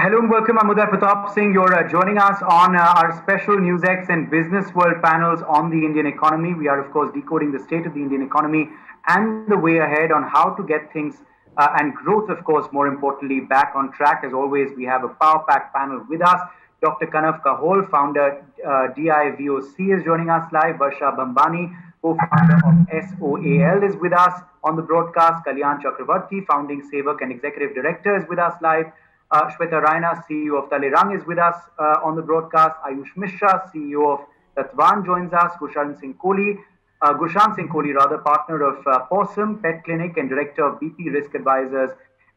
Hello and welcome. I'm Uday Pratap Singh. You're joining us on our special NewsX and Business World panels on the Indian economy. We are, of course, decoding the state of the Indian economy and the way ahead on how to get things and growth, of course, more importantly, back on track. As always, we have a power-packed panel with us. Dr. Kanav Kahol, founder DIVOC, is joining us live. Varsha Bambani, co-founder of SOAL, is with us on the broadcast. Kalyan Chakravarti, founding Sevak and executive director, is with us live. Shweta Raina, CEO of Talerang, is with us on the broadcast. Ayush Mishra, CEO of Tatvan, joins us. Gushan Singh Kohli, rather, partner of Possum Pet Clinic and director of BP Risk Advisors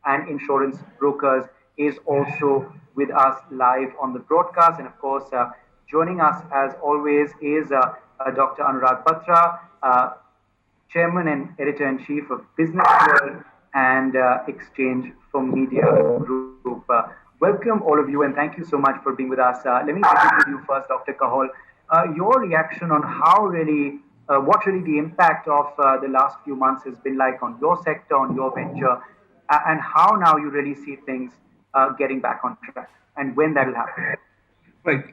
and Insurance Brokers, is also with us live on the broadcast. And of course, joining us as always is Dr. Anurag Batra, Chairman and Editor-in-Chief of Business World and Exchange for Media Group. Welcome all of you and thank you so much for being with us. Let me begin with you first, Dr. Kahol. Your reaction on how really, what really the impact of the last few months has been like on your sector, on your venture, and how now you really see things getting back on track and when that will happen. Right.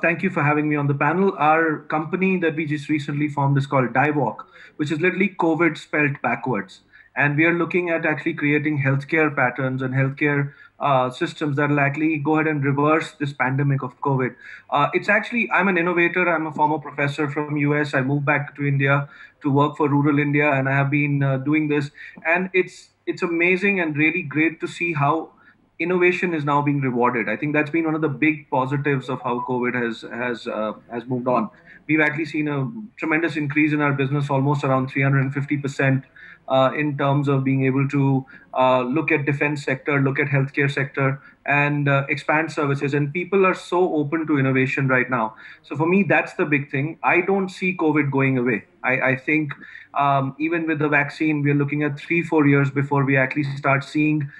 Thank you for having me on the panel. Our company that we just recently formed is called DIVOC, which is literally COVID spelled backwards. And we are looking at actually creating healthcare patterns and healthcare systems that will actually go ahead and reverse this pandemic of COVID. It's actually, I'm an innovator. I'm a former professor from US. I moved back to India to work for rural India, and I have been doing this. And it's amazing and really great to see how innovation is now being rewarded. I think that's been one of the big positives of how COVID has moved on. We've actually seen a tremendous increase in our business, almost around 350%. In terms of being able to look at defense sector, look at healthcare sector, and expand services. And people are so open to innovation right now. So for me, that's the big thing. I don't see COVID going away. I think even with the vaccine, we're looking at 3-4 years before we actually start seeing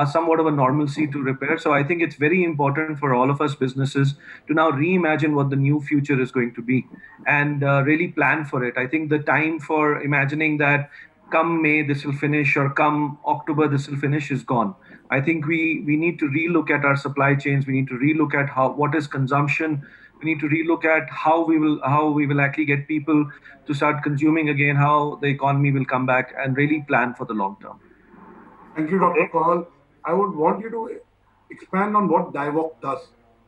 somewhat of a normalcy to repair. So I think it's very important for all of us businesses to now reimagine what the new future is going to be and really plan for it. I think the time for imagining that come May this will finish or come October this will finish is gone. I think we need to relook at our supply chains. We need to relook at what is consumption. We need to relook at how we will actually get people to start consuming again, how the economy will come back, and really plan for the long term. Thank you, Dr. Kahol. I would want you to expand on what DIVOC does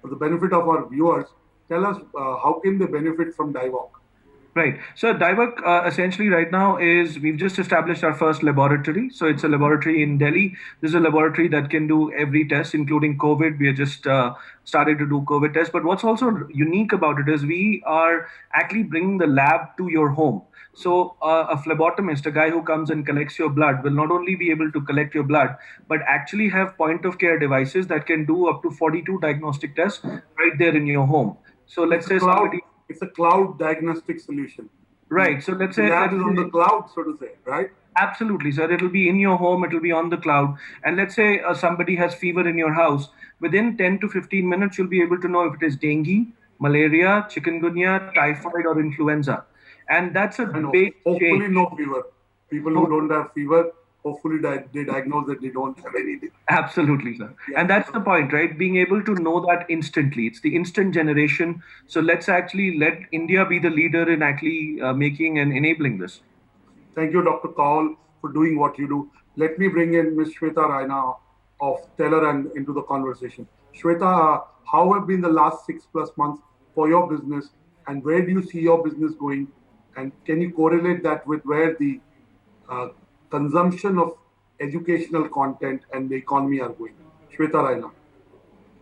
for the benefit of our viewers. Tell us how can they benefit from DIVOC? Right. So DIVOC essentially right now is we've just established our first laboratory. So it's a laboratory in Delhi. This is a laboratory that can do every test, including COVID. We are just started to do COVID tests. But what's also unique about it is we are actually bringing the lab to your home. So a phlebotomist, a guy who comes and collects your blood, will not only be able to collect your blood, but actually have point-of-care devices that can do up to 42 diagnostic tests right there in your home. So let's say somebody... It's a cloud diagnostic solution. Right. So let's say that is on the cloud, so to say, right? Absolutely, sir. It'll be in your home. It'll be on the cloud. And let's say somebody has fever in your house. Within 10 to 15 minutes, you'll be able to know if it is dengue, malaria, chikungunya, typhoid, or influenza. And that's a big Hopefully change. No fever. People who don't have fever, hopefully they diagnose that they don't have anything. Absolutely, sir. Yeah. And that's the point, right? Being able to know that instantly. It's the instant generation. So let's actually let India be the leader in actually making and enabling this. Thank you, Dr. Kahol, for doing what you do. Let me bring in Ms. Shweta Raina of Talerang into the conversation. Shweta, how have been the last 6+ months for your business and where do you see your business going? And can you correlate that with where the consumption of educational content and the economy are going? Shweta Raina.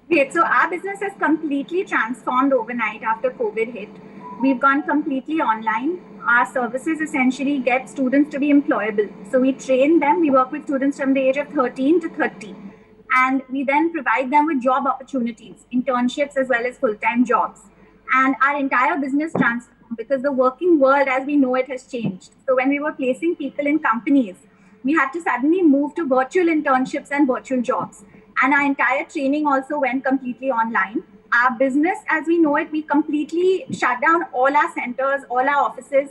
Great. So our business has completely transformed overnight after COVID hit. We've gone completely online. Our services essentially get students to be employable. So we train them. We work with students from the age of 13 to 30. And we then provide them with job opportunities, internships, as well as full-time jobs. And our entire business transformed because the working world as we know it has changed. So when we were placing people in companies, we had to suddenly move to virtual internships and virtual jobs. And our entire training also went completely online. Our business as we know it, we completely shut down all our centers, all our offices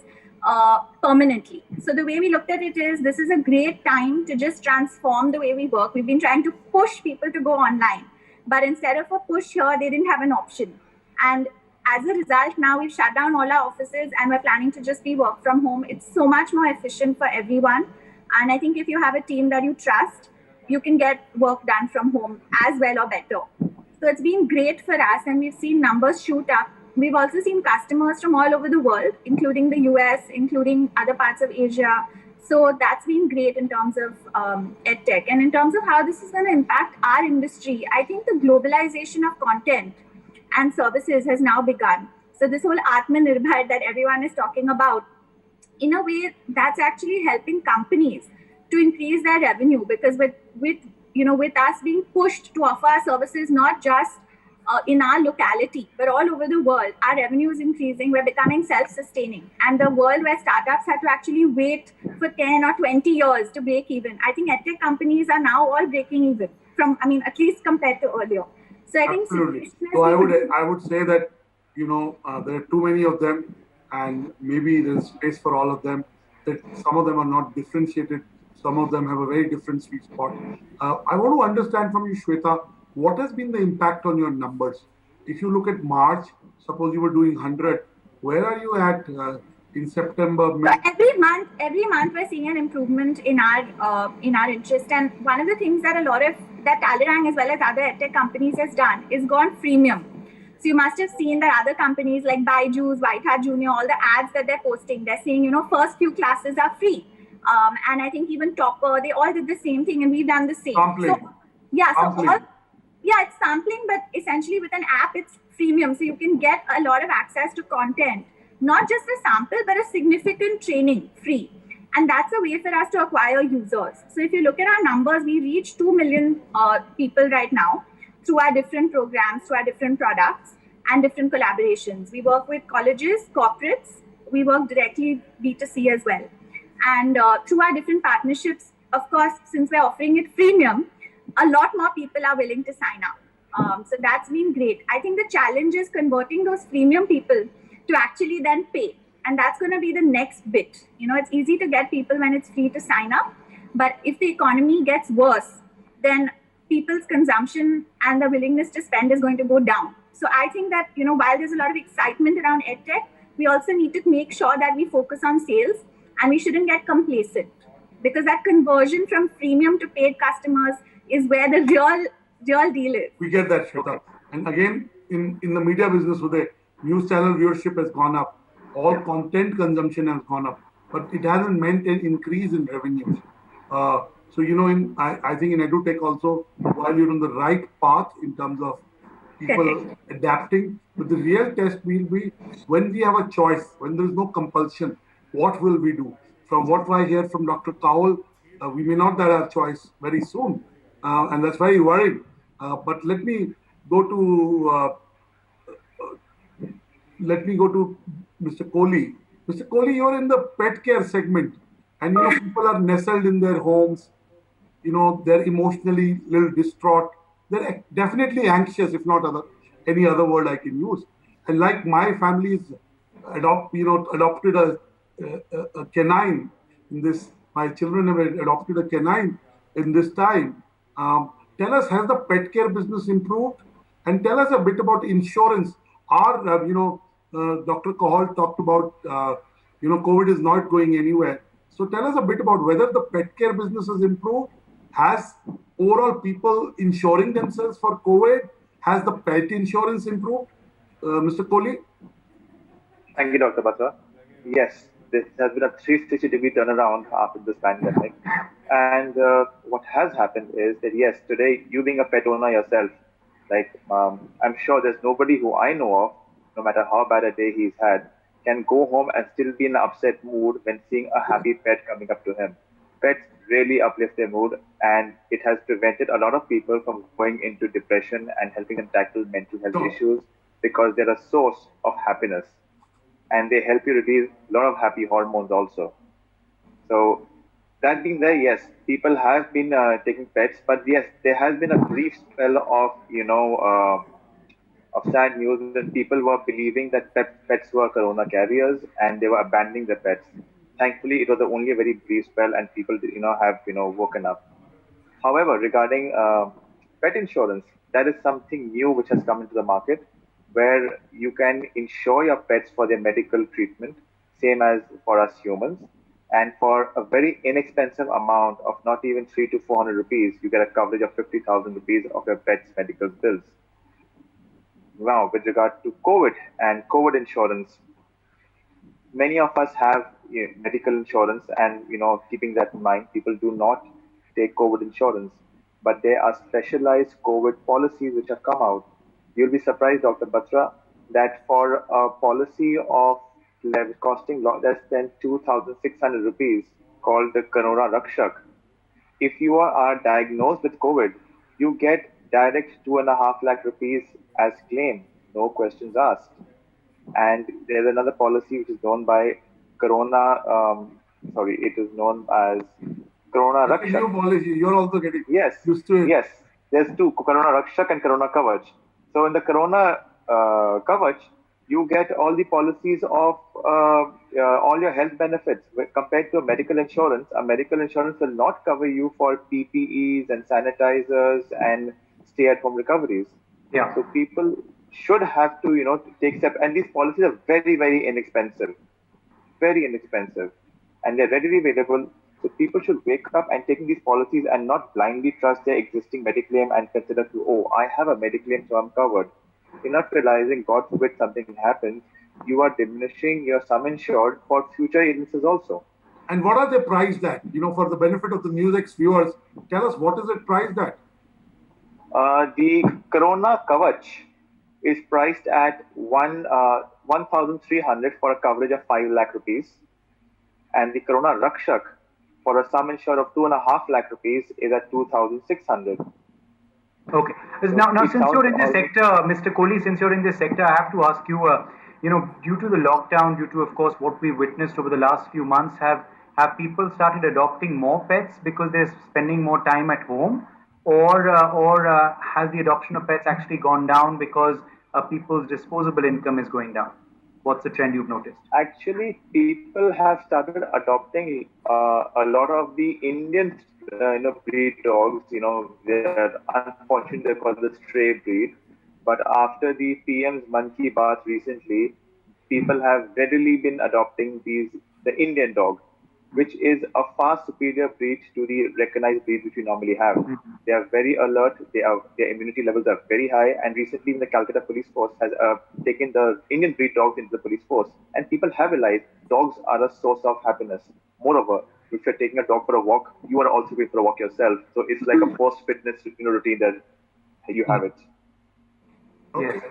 permanently. So the way we looked at it is this is a great time to just transform the way we work. We've been trying to push people to go online. But instead of a push here, they didn't have an option. And as a result, now we've shut down all our offices and we're planning to just be work from home. It's so much more efficient for everyone. And I think if you have a team that you trust, you can get work done from home as well or better. So it's been great for us, and we've seen numbers shoot up. We've also seen customers from all over the world, including the US, including other parts of Asia. So that's been great in terms of EdTech. And in terms of how this is going to impact our industry, I think the globalization of content and services has now begun. So this whole Atmanirbhar that everyone is talking about, in a way, that's actually helping companies to increase their revenue, because with us being pushed to offer our services not just in our locality but all over the world, our revenue is increasing. We're becoming self-sustaining, and the world where startups had to actually wait for 10 or 20 years to break even, I think EdTech companies are now all breaking even at least compared to earlier. So I think absolutely. So I would say that there are too many of them, and maybe there's space for all of them. That some of them are not differentiated. Some of them have a very different sweet spot. I want to understand from you, Shweta, what has been the impact on your numbers? If you look at March, suppose you were doing 100, where are you at in September? So every month we're seeing an improvement in our interest. And one of the things that that Talerang as well as other EdTech companies has done is gone freemium. So you must have seen that other companies like Byju's, White Hat Junior, all the ads that they're posting, they're saying, first few classes are free. And I think even Topper, they all did the same thing, and we've done the same. Sampling. So, it's sampling, but essentially with an app, it's freemium. So you can get a lot of access to content, not just a sample, but a significant training free. And that's a way for us to acquire users. So if you look at our numbers, we reach 2 million people right now through our different programs, through our different products and different collaborations. We work with colleges, corporates. We work directly B2C as well. And through our different partnerships, of course, since we're offering it freemium, a lot more people are willing to sign up. So that's been great. I think the challenge is converting those freemium people to actually then pay. And that's going to be the next bit. It's easy to get people when it's free to sign up. But if the economy gets worse, then people's consumption and the willingness to spend is going to go down. So I think that, while there's a lot of excitement around EdTech, we also need to make sure that we focus on sales, and we shouldn't get complacent, because that conversion from freemium to paid customers is where the real deal is. We get that, Shweta. And again, in the media business today, news channel viewership has gone up. All content consumption has gone up, but it hasn't meant an increase in revenues. So, I think in EduTech also, while you're on the right path in terms of people adapting, but the real test will be when we have a choice, when there is no compulsion, what will we do? From what I hear from Dr. Kaul, we may not have a choice very soon, and that's very worrying. But let me go to Mr. Kohli. Mr. Kohli, you're in the pet care segment, and people are nestled in their homes. They're emotionally a little distraught. They're definitely anxious, if not any other word I can use. And like my family's adopted a canine in this. My children have adopted a canine in this time. Tell us, has the pet care business improved? And tell us a bit about insurance. Dr. Kahal talked about, COVID is not going anywhere. So tell us a bit about whether the pet care business has improved. Has overall people insuring themselves for COVID? Has the pet insurance improved? Mr. Kohli? Thank you, Dr. Batra. Yes, this has been a 360-degree turnaround after this pandemic. And what has happened is that, yes, today, you being a pet owner yourself, I'm sure there's nobody who I know of, no matter how bad a day he's had, can go home and still be in an upset mood when seeing a happy pet coming up to him. Pets really uplift their mood, and it has prevented a lot of people from going into depression and helping them tackle mental health issues, because they're a source of happiness, and they help you release a lot of happy hormones also. So that being there, yes, people have been taking pets, but yes, there has been a brief spell of of sad news when people were believing that pets were corona carriers and they were abandoning their pets. Thankfully, it was only a very brief spell, and people have woken up. However, regarding pet insurance, that is something new which has come into the market, where you can insure your pets for their medical treatment, same as for us humans. And for a very inexpensive amount of not even 300 to 400 rupees, you get a coverage of 50,000 rupees of your pet's medical bills. Now, with regard to COVID and COVID insurance, many of us have medical insurance, and keeping that in mind, people do not take COVID insurance, but there are specialized COVID policies which have come out. You'll be surprised, Dr. Batra, that for a policy of costing less than 2,600 rupees, called the Corona Rakshak, if you are diagnosed with COVID, you get direct 2.5 lakh rupees as claim, no questions asked. And there's another policy which is known by it is known as Corona Rakshak. New policy, you're also getting used to it. Yes, there's two, Corona Rakshak and Corona Kavach. So in the Corona Kavach, you get all the policies of all your health benefits. Compared to a medical insurance will not cover you for PPEs and sanitizers and stay-at-home recoveries. Yeah. So people should have to, take steps. And these policies are very, very inexpensive. Very inexpensive. And they're readily available. So people should wake up and taking these policies and not blindly trust their existing Mediclaim and consider I have a Mediclaim, so I'm covered. You're not realizing, God forbid something happens, you are diminishing your sum insured for future illnesses also. And what are they priced at? For the benefit of the NewsX viewers, tell us, what is it priced at? The Corona Kavach is priced at 1,300 for a coverage of 5 lakh rupees. And the Corona Rakshak for a sum insured of 2.5 lakh rupees is at 2,600. Okay. Now, since you're in this sector, Mr. Kohli, since you're in this sector, I have to ask you, due to the lockdown, due to, of course, what we witnessed over the last few months, have people started adopting more pets because they're spending more time at home? Or has the adoption of pets actually gone down because people's disposable income is going down? What's the trend you've noticed? Actually, people have started adopting a lot of the Indian breed dogs. They're unfortunately called the stray breed. But after the PM's Mann Ki Baat recently, people have readily been adopting the Indian dog, which is a far superior breed to the recognized breed which we normally have. Mm-hmm. They are very alert. Their immunity levels are very high. And recently, the Calcutta Police Force has taken the Indian breed dogs into the police force. And people have realized dogs are a source of happiness. Moreover, if you're taking a dog for a walk, you are also going for a walk yourself. So it's like a post-fitness routine that you have it. Okay. Yes.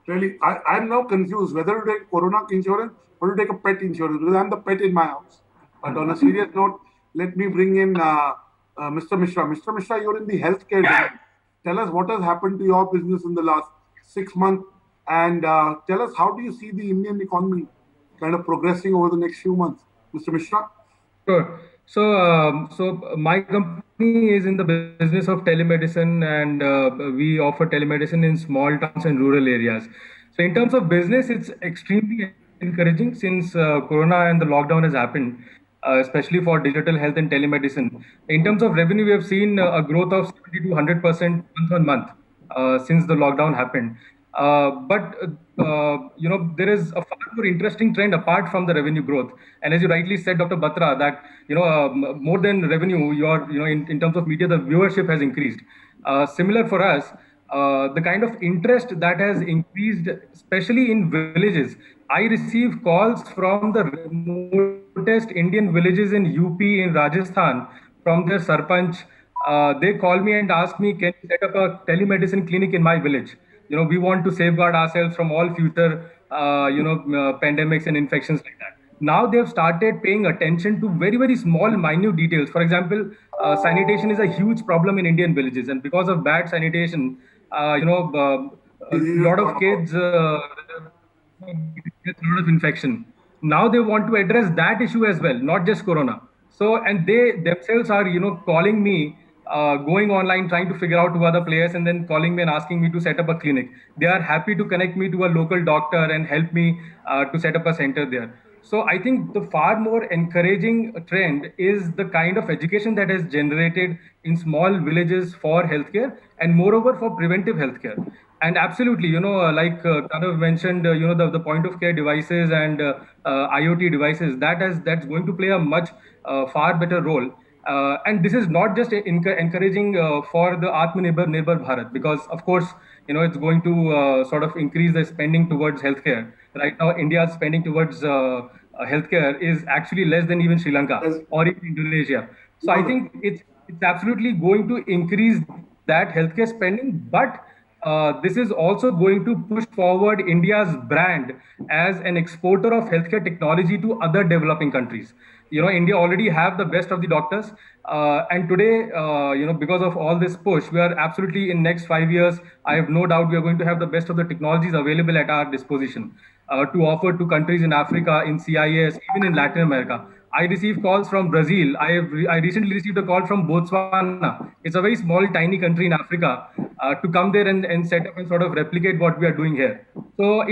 Really, I'm now confused whether to take Corona insurance or to take a pet insurance, because I'm the pet in my house. But on a serious note, let me bring in Mr. Mishra. Mr. Mishra, you're in the healthcare domain. Tell us what has happened to your business in the last 6 months, and tell us, how do you see the Indian economy kind of progressing over the next few months? Mr. Mishra? Sure. So my company is in the business of telemedicine, and we offer telemedicine in small towns and rural areas. So in terms of business, it's extremely encouraging since Corona and the lockdown has happened. Especially for digital health and telemedicine. In terms of revenue, we have seen a growth of 70 to 100% month on month since the lockdown happened. But there is a far more interesting trend apart from the revenue growth. And as you rightly said, Dr. Batra, that more than revenue, in terms of media, the viewership has increased. Similar for us. The kind of interest that has increased, especially in villages. I receive calls from the remotest Indian villages in UP, in Rajasthan, from their sarpanch. They call me and ask me, can you set up a telemedicine clinic in my village? We want to safeguard ourselves from all future, pandemics and infections like that. Now they have started paying attention to very, very small, minute details. For example, sanitation is a huge problem in Indian villages, and because of bad sanitation, a lot of kids get a lot of infection. Now they want to address that issue as well, not just Corona. So, and they themselves are, calling me, going online, trying to figure out who are the players, and then calling me and asking me to set up a clinic. They are happy to connect me to a local doctor and help me to set up a center there. So I think the far more encouraging trend is the kind of education that is generated in small villages for healthcare, and moreover for preventive healthcare. And absolutely, Kanav mentioned, the point of care devices and IoT devices, that's going to play a much far better role. And this is not just encouraging for the Atmanirbhar Bharat, because of course, it's going to sort of increase the spending towards healthcare. Right now, India's spending towards healthcare is actually less than even Sri Lanka or even Indonesia. So I think it's absolutely going to increase that healthcare spending, but this is also going to push forward India's brand as an exporter of healthcare technology to other developing countries. India already have the best of the doctors, and today, because of all this push, we are absolutely in next 5 years. I have no doubt we are going to have the best of the technologies available at our disposition to offer to countries in Africa, in CIS, even in Latin America. I receive calls from Brazil. I recently received a call from Botswana. It's a very small, tiny country in Africa, to come there and set up and sort of replicate what we are doing here. So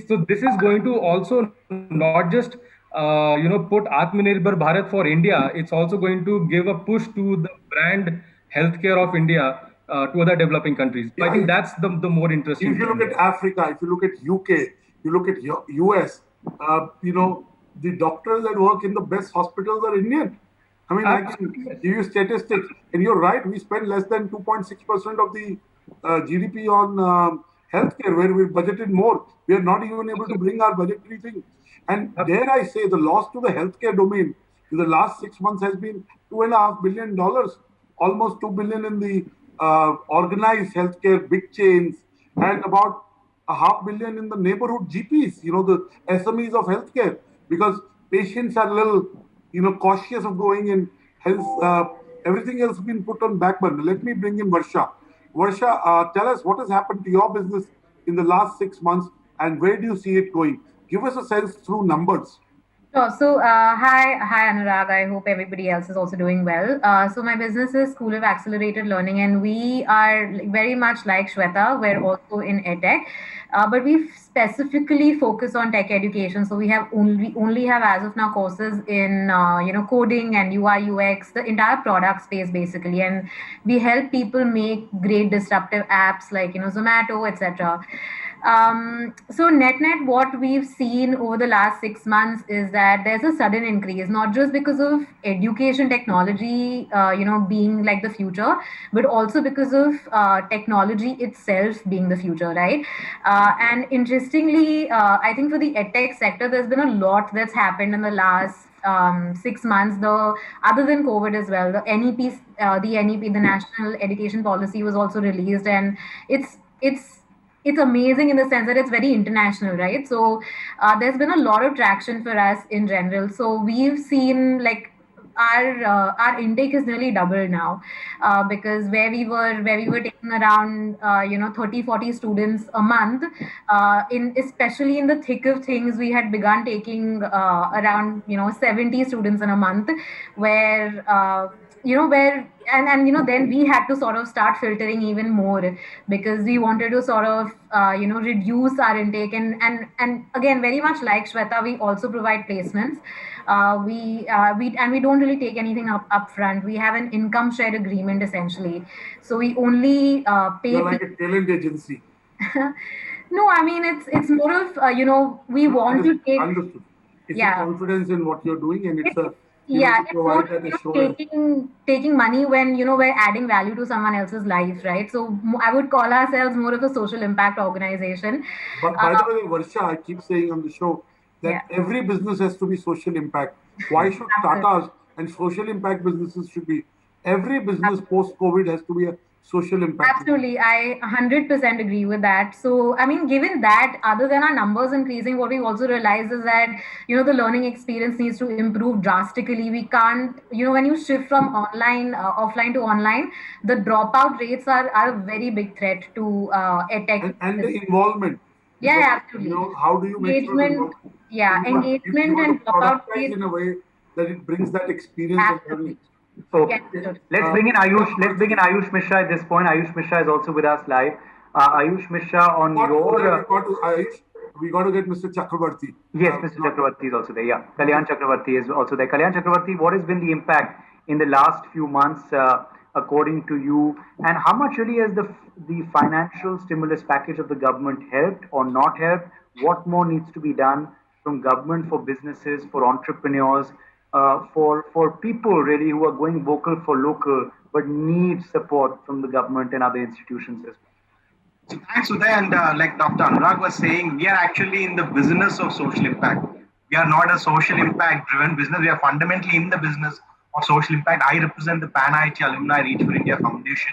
so this is going to also not just put Atmanirbhar Bharat for India. It's also going to give a push to the brand healthcare of India to other developing countries. So I think that's the more interesting. If you look at Africa, if you look at UK, you look at US, the doctors that work in the best hospitals are Indian. I mean, I can give you statistics, and you're right. We spend less than 2.6% of the GDP on healthcare, where we budgeted more. We are not even able to bring our budgetary thing. And dare I say, the loss to the healthcare domain in the last 6 months has been $2.5 billion, almost $2 billion in the organized healthcare big chains, and about $500 million in the neighborhood GPs, the SMEs of healthcare, because patients are a little, cautious of going in. Hence, everything else has been put on back burner. Let me bring in Varsha. Varsha, tell us what has happened to your business in the last 6 months, and where do you see it going? Give us a sense through numbers. Sure. So, hi Anurag. I hope everybody else is also doing well. So, my business is School of Accelerated Learning, and we are very much like Shweta. We're also in EdTech, but we specifically focus on tech education. So, we only have as of now courses in coding and UI UX, the entire product space basically, and we help people make great disruptive apps like Zomato, etc. So net, what we've seen over the last 6 months is that there's a sudden increase, not just because of education technology, being like the future, but also because of technology itself being the future, right? And interestingly, I think for the edtech sector, there's been a lot that's happened in the last 6 months. Other than COVID as well, the NEP, the National Education Policy, was also released, and it's amazing in the sense that it's very international, right? So there's been a lot of traction for us in general. So we've seen like our intake is nearly double now, because where we were taking around 30-40 students a month, especially in the thick of things, we had begun taking around 70 students in a month, where then we had to sort of start filtering even more, because we wanted to sort of reduce our intake, and again, very much like Shweta, we also provide placements. We don't really take anything up front. We have an income share agreement essentially, so we only pay. You're like a talent agency. No, I mean it's more of we want to take. Understood. It's a confidence in what you're doing, and it's a it's not taking money when we're adding value to someone else's life, right? So I would call ourselves more of a social impact organization. But by the way, Varsha, I keep saying on the show that every business has to be social impact. Why should Tata's and social impact businesses should be? Every business post-COVID has to be a social impact. Absolutely. I 100% agree with that. So, I mean, given that, other than our numbers increasing, what we've also realized is that, the learning experience needs to improve drastically. We can't, when you shift from offline to online, the dropout rates are a very big threat to edtech. And the involvement. Yeah, absolutely. How do you make engagement? Engagement and dropout rates in a way that it brings that experience and learning. So let's bring in Ayush. Let's bring in Ayush Mishra at this point. Ayush Mishra is also with us live. Ayush Mishra, on your Ayush, we got to get Mr. Chakravarti. Yes, Mr. Chakravarti is also there. Yeah, Kalyan Chakravarti is also there. Kalyan Chakravarti, what has been the impact in the last few months, according to you, and how much really has the financial stimulus package of the government helped or not helped? What more needs to be done from government for businesses, for entrepreneurs, for people really who are going vocal for local but need support from the government and other institutions as well? So thanks, Uday. And like Dr. Anurag was saying, we are actually in the business of social impact. We are not a social impact driven business. We are fundamentally in the business of social impact. I represent the Pan IIT Alumni Reach for India Foundation.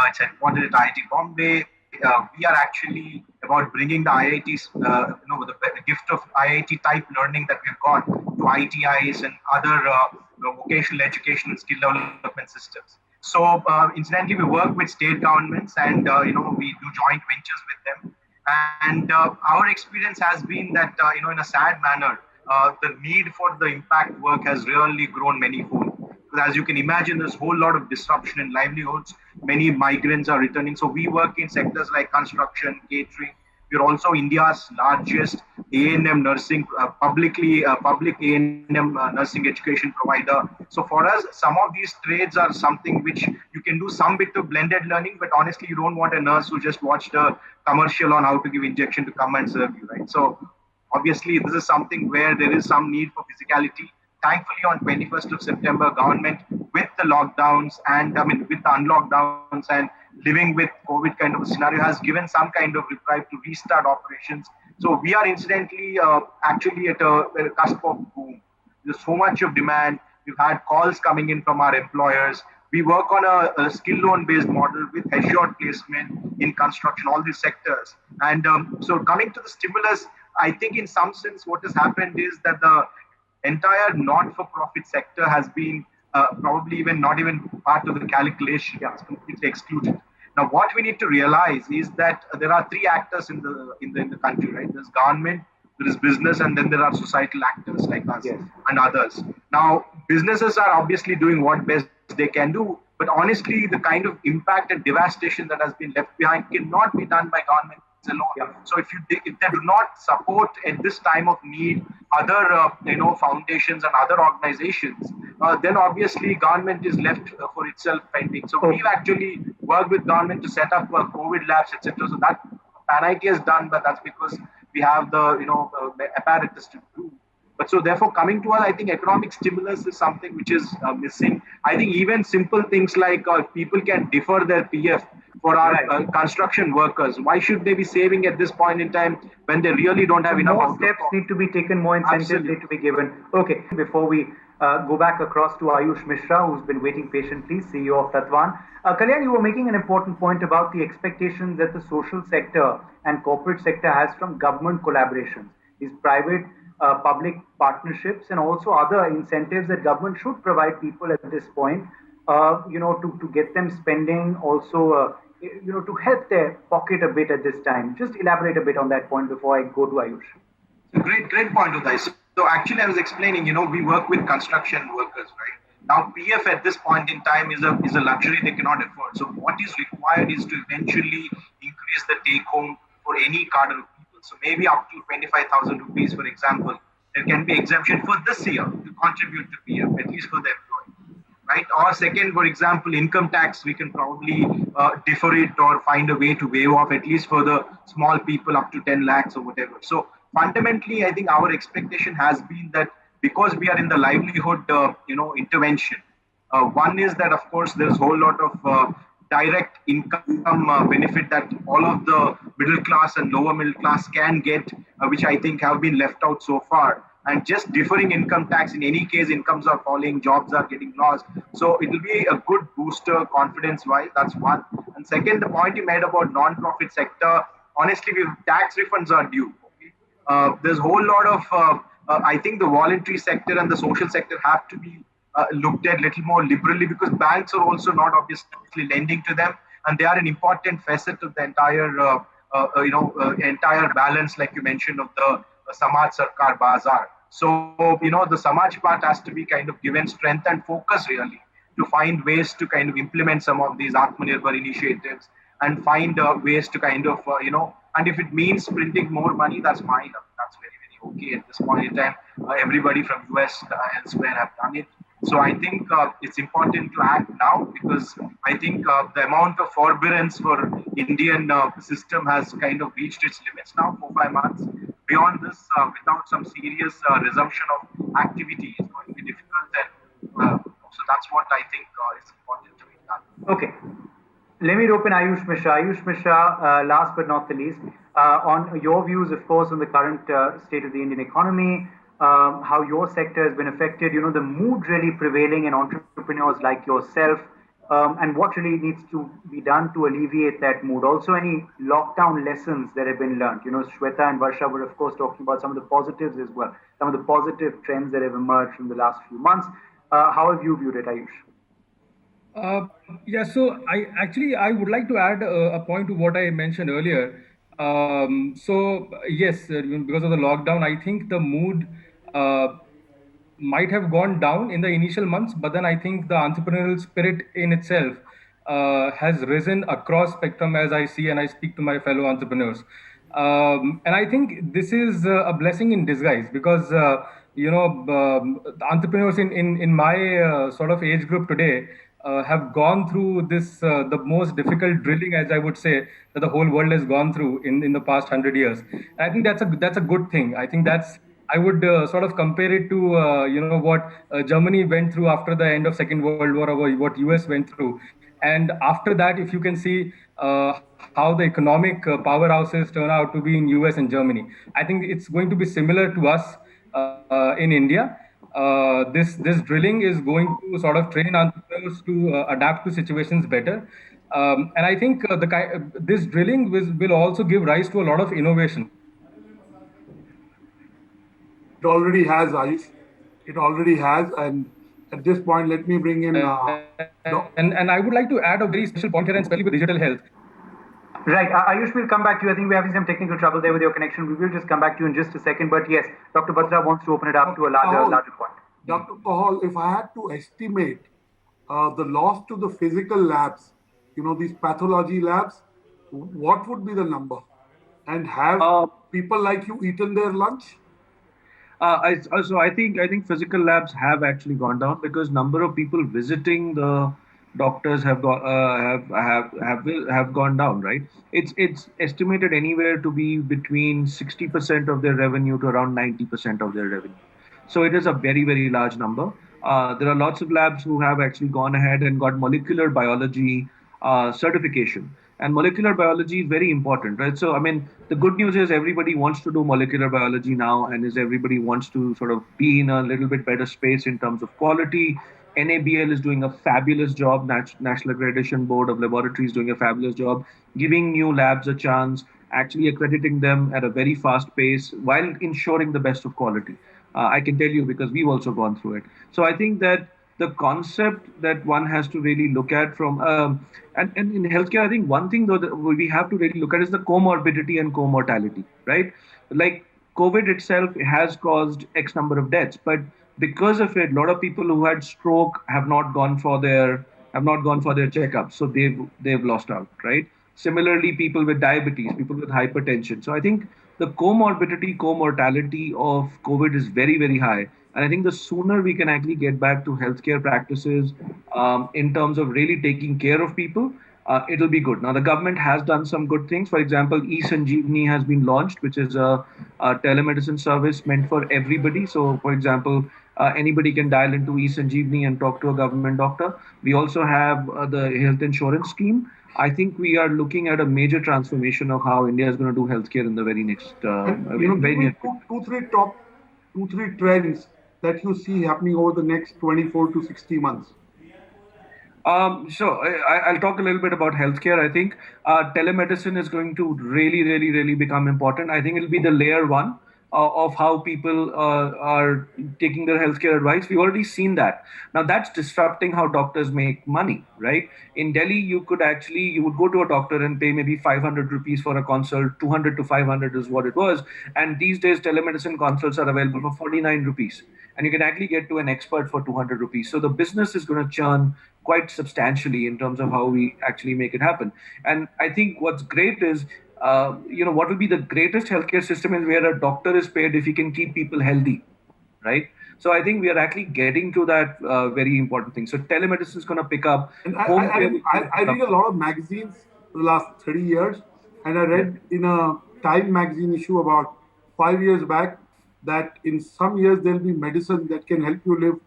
It's headquartered at IIT Bombay. We are actually about bringing the IITs, the gift of IIT type learning that we've got to ITIs and other vocational education and skill development systems. So incidentally, we work with state governments and we do joint ventures with them. And our experience has been that in a sad manner, the need for the impact work has really grown manyfold. Because as you can imagine, there's a whole lot of disruption in livelihoods. Many migrants are returning. So we work in sectors like construction, catering. We're also India's largest A&M nursing, public A&M nursing education provider. So for us, some of these trades are something which you can do some bit of blended learning, but honestly, you don't want a nurse who just watched a commercial on how to give injection to come and serve you, right? So obviously, this is something where there is some need for physicality. Thankfully, on 21st of September, government with the lockdowns and with the unlockdowns and living with COVID kind of a scenario has given some kind of reprieve to restart operations. So we are incidentally actually at a cusp of boom. There's so much of demand. We've had calls coming in from our employers. We work on a skill loan based model with assured placement in construction, all these sectors. And so coming to the stimulus, I think in some sense what has happened is that the entire not-for-profit sector has been probably not even part of the calculation. It's completely excluded. Now, what we need to realize is that there are three actors in the country, right? There's government, there is business, and then there are societal actors like us and others. Now, businesses are obviously doing what best they can do, but honestly, the kind of impact and devastation that has been left behind cannot be done by government alone. So if they do not support at this time of need other foundations and other organizations, then obviously government is left for itself pending. So we've actually worked with government to set up COVID labs, etc. So that Pan IIT has done, but that's because we have the apparatus to do. But so therefore, coming to us, I think economic stimulus is something which is missing. I think even simple things like people can defer their PF for our construction workers. Why should they be saving at this point in time when they really don't have enough? More steps need to be taken, more incentives need to be given. Okay, before we go back across to Ayush Mishra, who's been waiting patiently, CEO of Tatwan. Kalyan, you were making an important point about the expectations that the social sector and corporate sector has from government collaborations. These private public partnerships and also other incentives that government should provide people at this point, to get them spending, also, to help their pocket a bit at this time. Just elaborate a bit on that point before I go to Ayush. Great point, Uday. So actually, I was explaining, we work with construction workers, right? Now, PF at this point in time is a luxury they cannot afford. So what is required is to eventually increase the take home for any cadre of people. So maybe up to 25,000 rupees, for example, there can be exemption for this year to contribute to PF, at least for the employee, right? Or second, for example, income tax, we can probably defer it or find a way to waive off, at least for the small people up to 10 lakhs or whatever. So fundamentally, I think our expectation has been that because we are in the livelihood, intervention, one is that, of course, there's a whole lot of direct income benefit that all of the middle class and lower middle class can get, which I think have been left out so far. And just deferring income tax, in any case, incomes are falling, jobs are getting lost. So it will be a good booster confidence-wise. That's one. And second, the point you made about non-profit sector, honestly, tax refunds are due. There's a whole lot of, I think the voluntary sector and the social sector have to be looked at a little more liberally, because banks are also not obviously lending to them, and they are an important facet of the entire, entire balance, like you mentioned, of the Samaj Sarkar Bazaar. So, the Samaj part has to be kind of given strength and focus really to find ways to kind of implement some of these Atmanirbhar initiatives. and find ways to kind of, and if it means printing more money, that's fine. That's very, very okay at this point in time. Everybody from US elsewhere have done it. So I think it's important to act now, because I think the amount of forbearance for Indian system has kind of reached its limits now, 4-5 months. Beyond this, without some serious resumption of activity, is going to be difficult. And so that's what I think is important to be done. Okay. Let me open Ayush Mishra. Ayush Mishra, last but not the least, on your views, of course, on the current state of the Indian economy, how your sector has been affected, the mood really prevailing in entrepreneurs like yourself, and what really needs to be done to alleviate that mood. Also, any lockdown lessons that have been learned. Shweta and Varsha were, of course, talking about some of the positives as well, some of the positive trends that have emerged from the last few months. How have you viewed it, Ayush? Yeah, so I would like to add a point to what I mentioned earlier. So yes, because of the lockdown, I think the mood might have gone down in the initial months, but then I think the entrepreneurial spirit in itself has risen across spectrum, as I see and I speak to my fellow entrepreneurs. And I think this is a blessing in disguise, because the entrepreneurs in my sort of age group today have gone through this the most difficult drilling, as I would say, that the whole world has gone through in the past 100 years. I think that's a good thing. I think I would sort of compare it to what Germany went through after the end of Second World War, or what US went through. And after that, if you can see how the economic powerhouses turn out to be in US and Germany, I think it's going to be similar to us in India. This drilling is going to sort of train entrepreneurs to adapt to situations better. And I think this drilling will also give rise to a lot of innovation. It already has, Ayush. It already has. And at this point, let me bring in... And I would like to add a very special point here, and especially with digital health. Right. Ayush, we'll come back to you. I think we're having some technical trouble there with your connection. We will just come back to you in just a second. But yes, Dr. Batra wants to open it up to a larger point. Dr. Kohal, if I had to estimate the loss to the physical labs, these pathology labs, what would be the number? And have people like you eaten their lunch? So I think physical labs have actually gone down, because number of people visiting the doctors have gone down, right? It's estimated anywhere to be between 60% of their revenue to around 90% of their revenue. So it is a very, very large number. There are lots of labs who have actually gone ahead and got molecular biology certification. And molecular biology is very important, right? So, I mean, the good news is everybody wants to do molecular biology now, and everybody wants to sort of be in a little bit better space in terms of quality. NABL is doing a fabulous job. National Accreditation Board of Laboratories is doing a fabulous job, giving new labs a chance, actually accrediting them at a very fast pace while ensuring the best of quality. I can tell you, because we've also gone through it. So I think that the concept that one has to really look at from, and in healthcare, I think one thing though that we have to really look at is the comorbidity and co-mortality, right? Like COVID itself has caused X number of deaths, but because of it, a lot of people who had stroke have not gone for their checkups, so they've lost out, right? Similarly, people with diabetes, people with hypertension. So I think the comorbidity, co-mortality of COVID is very, very high. And I think the sooner we can actually get back to healthcare practices in terms of really taking care of people, it'll be good. Now, the government has done some good things. For example, eSanjeevani has been launched, which is a telemedicine service meant for everybody. So, for example, anybody can dial into eSanjeevani and talk to a government doctor. We also have the health insurance scheme. I think we are looking at a major transformation of how India is going to do healthcare in the very next very near. Two, three trends that you see happening over the next 24 to 60 months. So I'll talk a little bit about healthcare. I think telemedicine is going to really become important. I think it'll be the layer one. of how people are taking their healthcare advice. We've already seen that. Now that's disrupting how doctors make money, right? In Delhi, you would go to a doctor and pay maybe 500 rupees for a consult, 200 to 500 is what it was. And these days, telemedicine consults are available for 49 rupees. And you can actually get to an expert for 200 rupees. So the business is going to churn quite substantially in terms of how we actually make it happen. And I think what's great is, what will be the greatest healthcare system is where a doctor is paid if he can keep people healthy, right? So I think we are actually getting to that very important thing. So telemedicine is going to pick up. And I read a lot of magazines for the last 30 years, and I read in a Time magazine issue about 5 years back that in some years there'll be medicine that can help you live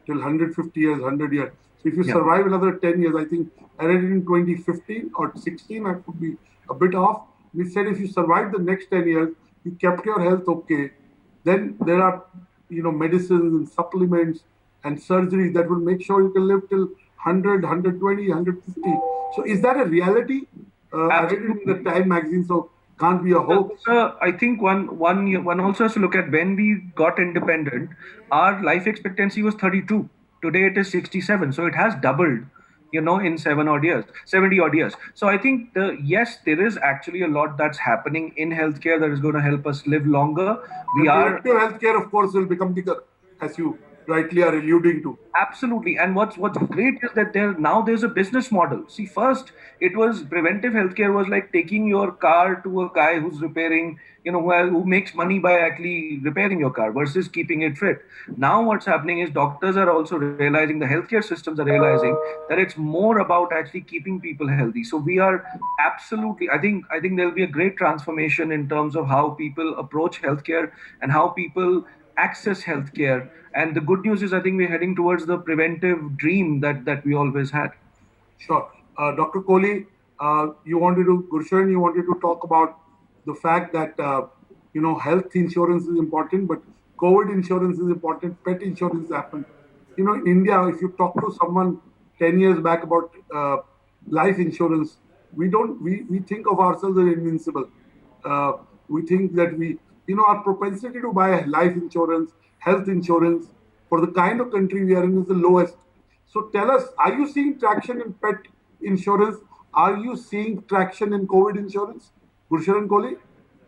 till 150 years, 100 years. So if you survive another 10 years, I think I read it in 2015 or 16, I could be a bit off. We said if you survive the next 10 years, you kept your health okay, then there are medicines and supplements and surgeries that will make sure you can live till 100, 120, 150. So is that a reality? I read it in the Time magazine, so can't be a hoax. I think one also has to look at when we got independent, our life expectancy was 32. Today it is 67. So it has doubled, in 70 odd years. So I think yes, there is actually a lot that's happening in healthcare that is going to help us live longer. Preventive healthcare, of course, will become bigger, as you rightly are alluding to. Absolutely. And what's great is that there's a business model. See, first it was preventive healthcare was like taking your car to a guy who's repairing, who makes money by actually repairing your car versus keeping it fit. Now what's happening is doctors are also realizing, the healthcare systems are realizing that it's more about actually keeping people healthy. So we are absolutely, I think there'll be a great transformation in terms of how people approach healthcare and how people access healthcare. And the good news is, I think we're heading towards the preventive dream that we always had. Sure. Dr. Kohli, Gurshan, you wanted to talk about the fact that, health insurance is important, but COVID insurance is important, pet insurance happened. In India, if you talk to someone 10 years back about life insurance, we think of ourselves as invincible. We think that our propensity to buy life insurance, health insurance for the kind of country we are in is the lowest. So tell us, are you seeing traction in pet insurance? Are you seeing traction in COVID insurance? Gurshan Kohli?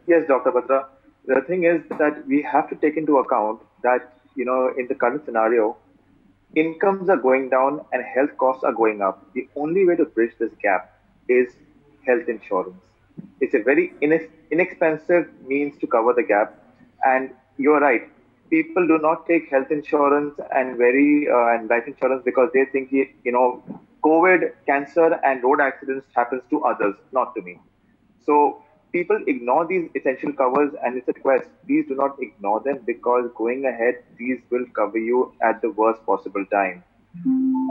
Yes, Dr. Batra. The thing is that we have to take into account that, in the current scenario, incomes are going down and health costs are going up. The only way to bridge this gap is health insurance. It's a very inexpensive means to cover the gap. And you're right. People do not take health insurance and life insurance because they think, COVID, cancer, and road accidents happens to others, not to me. So people ignore these essential covers, and it's a request. Please do not ignore them because going ahead, these will cover you at the worst possible time.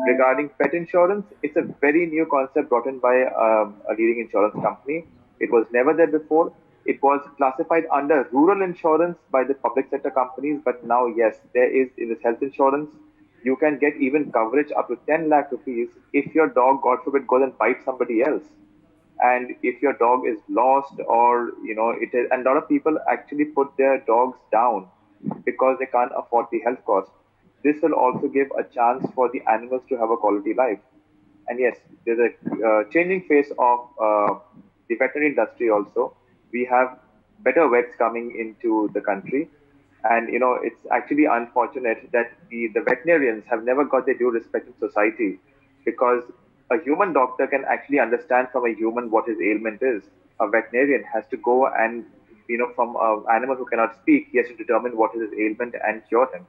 Regarding pet insurance, it's a very new concept brought in by a leading insurance company. It was never there before. It was classified under rural insurance by the public sector companies, but now, yes, there is in this health insurance. You can get even coverage up to 10 lakh rupees if your dog, God forbid, goes and bites somebody else. And if your dog is lost or, and a lot of people actually put their dogs down because they can't afford the health cost. This will also give a chance for the animals to have a quality life. And yes, there's a changing face of the veterinary industry also. We have better vets coming into the country. And, it's actually unfortunate that the veterinarians have never got their due respect in society because a human doctor can actually understand from a human what his ailment is. A veterinarian has to go and, from an animal who cannot speak, he has to determine what is his ailment and cure him.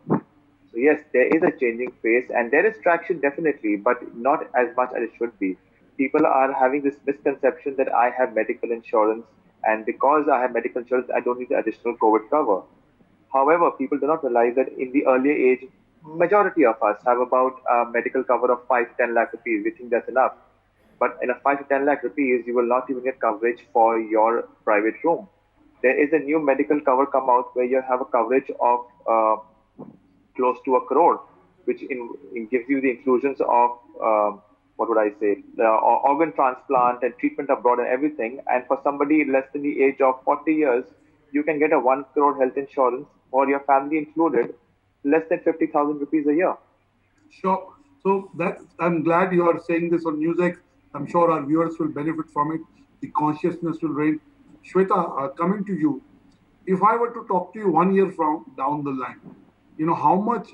So yes, there is a changing face and there is traction definitely, but not as much as it should be. People are having this misconception that I have medical insurance and because I have medical insurance, I don't need the additional COVID cover. However, people do not realize that in the earlier age, majority of us have about a medical cover of 5 to 10 lakh rupees. We think that's enough. But in a 5 to 10 lakh rupees, you will not even get coverage for your private room. There is a new medical cover come out where you have a coverage of close to 1 crore, which gives you the inclusions of, organ transplant and treatment abroad and everything. And for somebody less than the age of 40 years, you can get a 1 crore health insurance for your family included, less than 50,000 rupees a year. Sure. So I'm glad you are saying this on NewsX. I'm sure our viewers will benefit from it. The consciousness will reign. Shweta, coming to you, if I were to talk to you 1 year from down the line, how much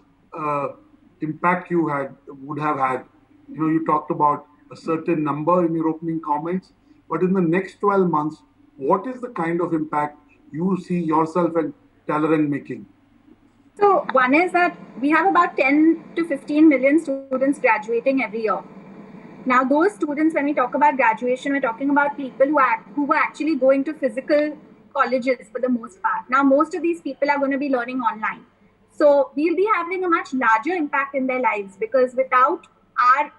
impact you would have had. You talked about a certain number in your opening comments, but in the next 12 months, what is the kind of impact you see yourself and Talorand making? So one is that we have about 10 to 15 million students graduating every year. Now, those students, when we talk about graduation, we're talking about people who were actually going to physical colleges for the most part. Now, most of these people are going to be learning online. So we'll be having a much larger impact in their lives, because without our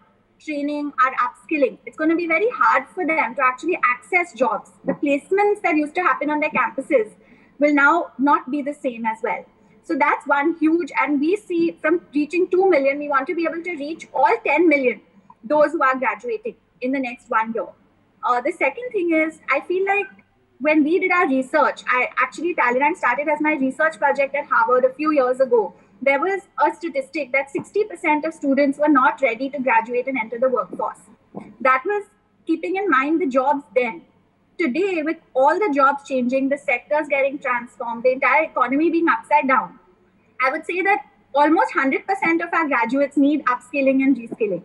training, our upskilling, it's going to be very hard for them to actually access jobs. The placements that used to happen on their campuses will now not be the same as well. So that's one huge, and we see from reaching 2 million, we want to be able to reach all 10 million, those who are graduating in the next 1 year. The second thing is, I feel like when we did our research, Talorand started as my research project at Harvard a few years ago. There was a statistic that 60% of students were not ready to graduate and enter the workforce. That was keeping in mind the jobs then. Today, with all the jobs changing, the sectors getting transformed, the entire economy being upside down, I would say that almost 100% of our graduates need upskilling and reskilling.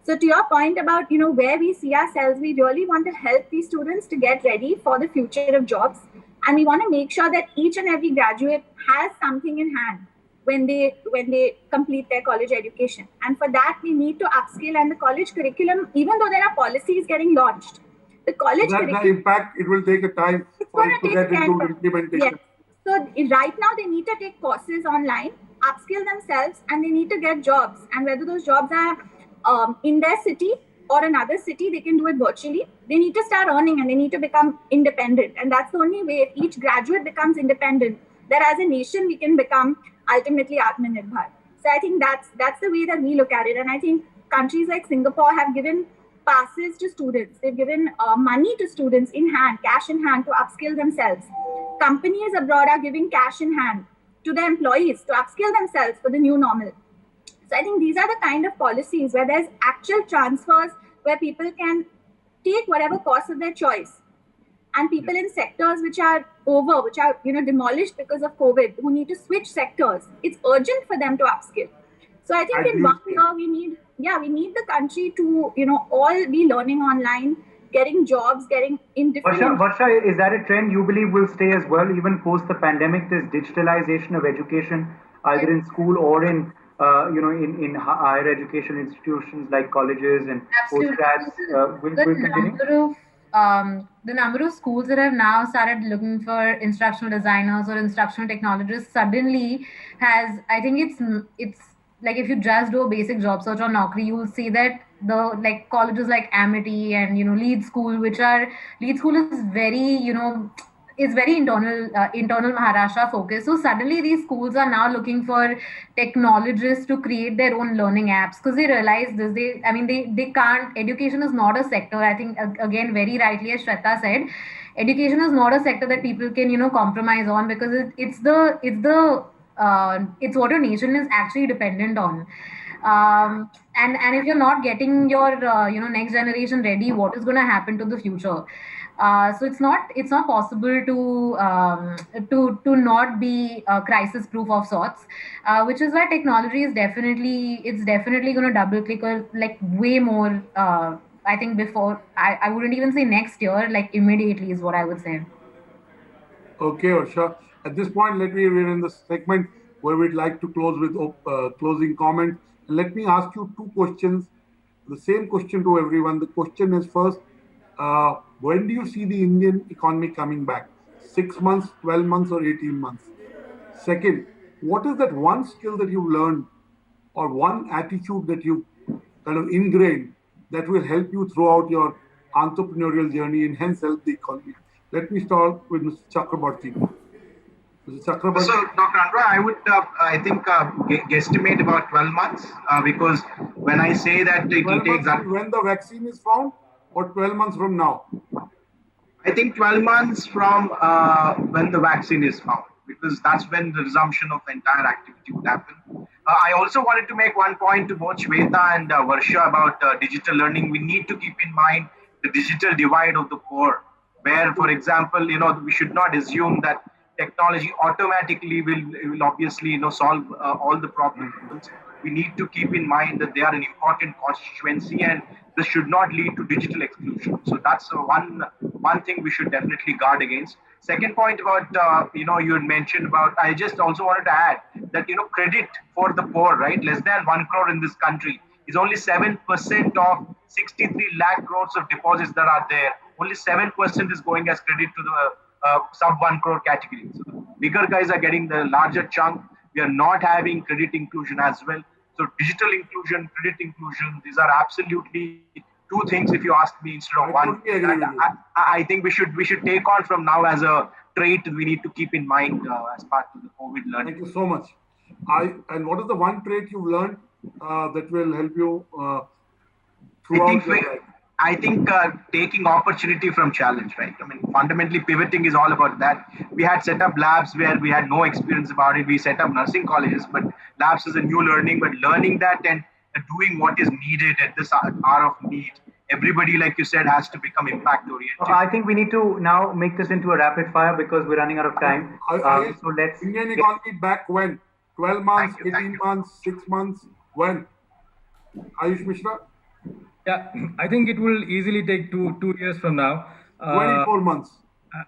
So to your point about, where we see ourselves, we really want to help these students to get ready for the future of jobs. And we want to make sure that each and every graduate has something in hand when they complete their college education. And for that, we need to upskill, and the college curriculum, even though there are policies getting launched, the college curriculum... The impact, it will take a time for it to get into implementation. Yes. So right now, they need to take courses online, upskill themselves, and they need to get jobs. And whether those jobs are in their city or another city, they can do it virtually. They need to start earning, and they need to become independent. And that's the only way. If each graduate becomes independent, that as a nation, we can become ultimately Atmanirbhar. So I think that's the way that we look at it. And I think countries like Singapore have given passes to students. They've given money to students in hand, cash in hand, to upskill themselves. Companies abroad are giving cash in hand to their employees to upskill themselves for the new normal. So I think these are the kind of policies where there's actual transfers, where people can take whatever course of their choice. And people in sectors which are demolished because of COVID, who need to switch sectors, it's urgent for them to upskill. So I think in 1 year we need the country to all be learning online, getting jobs, getting in different... Varsha, is that a trend you believe will stay as well, even post the pandemic, this digitalization of education, either in school or in higher education institutions like colleges and postgrads will continue? The number of schools that have now started looking for instructional designers or instructional technologists suddenly has, I think it's like, if you just do a basic job search on Naukri, you will see that the colleges like Amity and Lead School, Lead School is very is very internal Maharashtra focused. So suddenly these schools are now looking for technologists to create their own learning apps, because they realize this. They can't. Education is not a sector. I think again, very rightly, as Shweta said, education is not a sector that people can compromise on, because it's what your nation is actually dependent on. And if you're not getting your next generation ready, what is going to happen to the future? So it's not possible to not be crisis proof of sorts, which is why technology is definitely going to double click way more. I think before I wouldn't even say next year, immediately is what I would say. Okay, Varsha. At this point, we're in the segment where we'd like to close with closing comments. Let me ask you two questions. The same question to everyone. The question is, first, when do you see the Indian economy coming back? 6 months, 12 months, or 18 months? Second, what is that one skill that you learned, or one attitude that you kind of ingrained, that will help you throughout your entrepreneurial journey and hence help the economy? Let me start with Mr. Chakrabarti. Mr. Chakrabarti. So, Dr. Anurag, I would, I think, guesstimate about 12 months, because when I say that it will take... When the vaccine is found, or 12 months from now? I think 12 months from when the vaccine is found, because that's when the resumption of entire activity would happen. I also wanted to make one point to both Shweta and Varsha about digital learning. We need to keep in mind the digital divide of the poor, where, for example, we should not assume that technology automatically will obviously, solve all the problems. We need to keep in mind that they are an important constituency, and this should not lead to digital exclusion. So that's one thing we should definitely guard against. Second point about, you had mentioned about, I just also wanted to add that, credit for the poor, right? Less than 1 crore in this country is only 7% of 63 lakh crores of deposits that are there. Only 7% is going as credit to the sub 1 crore category. So the bigger guys are getting the larger chunk. We are not having credit inclusion as well. So digital inclusion, credit inclusion, these are absolutely two things, if you ask me, instead of one. I think we should take on from now as a trait we need to keep in mind as part of the COVID learning. Thank you so much. And what is the one trait you've learned that will help you throughout your life? I think taking opportunity from challenge, right? I mean, fundamentally pivoting is all about that. We had set up labs where we had no experience about it. We set up nursing colleges, but labs is a new learning, but learning that and doing what is needed at this hour of need. Everybody, like you said, has to become impact oriented. I think we need to now make this into a rapid fire because we're running out of time. So let's Indian economy back when? 12 months, 18 months, 6 months, when? Ayush Mishra? Yeah, I think it will easily take two years from now. 24 months.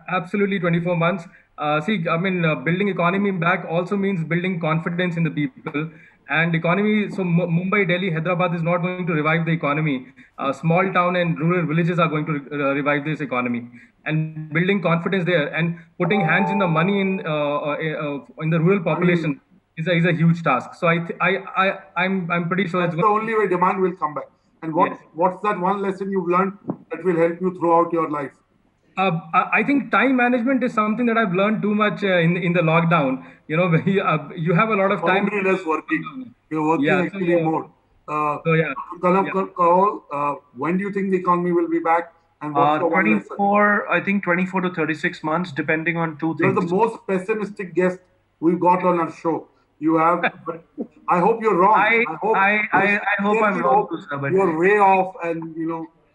Absolutely 24 months. Building economy back also means building confidence in the people. And economy, so Mumbai, Delhi, Hyderabad is not going to revive the economy. Small town and rural villages are going to revive this economy. And building confidence there and putting hands in the money in the rural population is a huge task. So I'm pretty sure that's the only way demand will come back. And what's that one lesson you've learned that will help you throughout your life? I think time management is something that I've learned too much in the lockdown. You have a lot of time. Probably less working. You're working actually more. When do you think the economy will be back? And what's the 24, I think 24 to 36 months, depending on two things. You're the most pessimistic guest we've got on our show. You have, but I hope you're wrong. I hope I'm wrong too, sir. But you're way off, and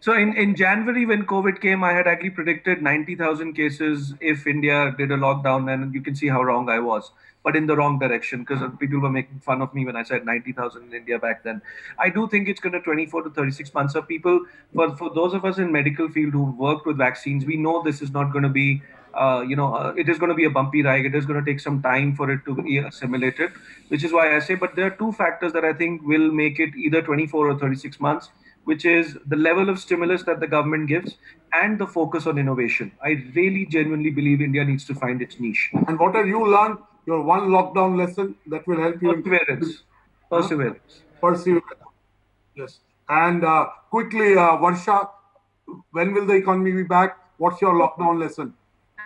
So in January, when COVID came, I had actually predicted 90,000 cases if India did a lockdown, and you can see how wrong I was, but in the wrong direction, because people were making fun of me when I said 90,000 in India back then. I do think it's going to 24 to 36 months of people. For those of us in medical field who worked with vaccines, we know this is not going to be, it is going to be a bumpy ride. It is going to take some time for it to be assimilated, which is why I say, but there are two factors that I think will make it either 24 or 36 months, which is the level of stimulus that the government gives and the focus on innovation. I really genuinely believe India needs to find its niche. And what have you learned, your one lockdown lesson that will help you? Perseverance. Yes. And quickly, Varsha, when will the economy be back? What's your lockdown lesson?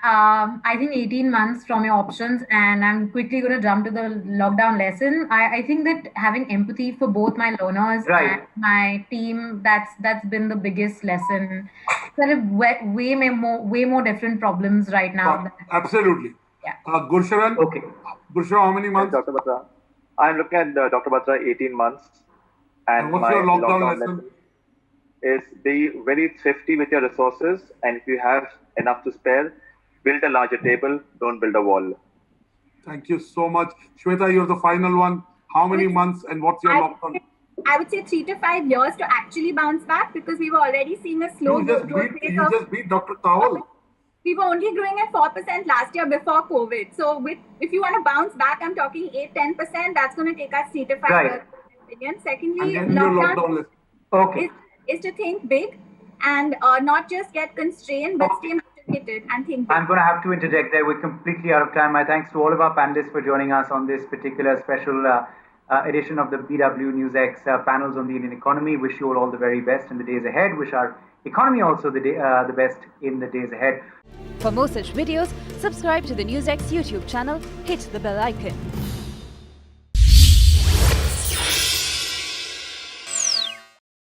I think 18 months from your options, and I'm quickly going to jump to the lockdown lesson. I think that having empathy for both my learners and my team, that's been the biggest lesson. There are way more different problems right now. Absolutely. Yeah. Gursharan? Okay. Gursharan, how many months? Dr. Batra. I'm looking at Dr. Batra, 18 months. And what's your lockdown lesson? Is be very thrifty with your resources, and if you have enough to spare, build a larger table, don't build a wall. Thank you so much. Shweta, you're the final one. How many months and what's your lockdown? I would say 3 to 5 years to actually bounce back, because we were already seeing a slow growth rate. You just beat Dr. Kawal. We were only growing at 4% last year before COVID. So if you want to bounce back, I'm talking 8-10%. That's going to take us 3 to 5 years. Opinion. Secondly, lockdown is to think big and not just get constrained, but stay motivated and think big. I'm going to have to interject there. We're completely out of time. My thanks to all of our panelists for joining us on this particular special edition of the BW NewsX panels on the Indian economy. Wish you all the very best in the days ahead. Wish our economy also the best in the days ahead. For more such videos, subscribe to the NewsX YouTube channel, hit the bell icon.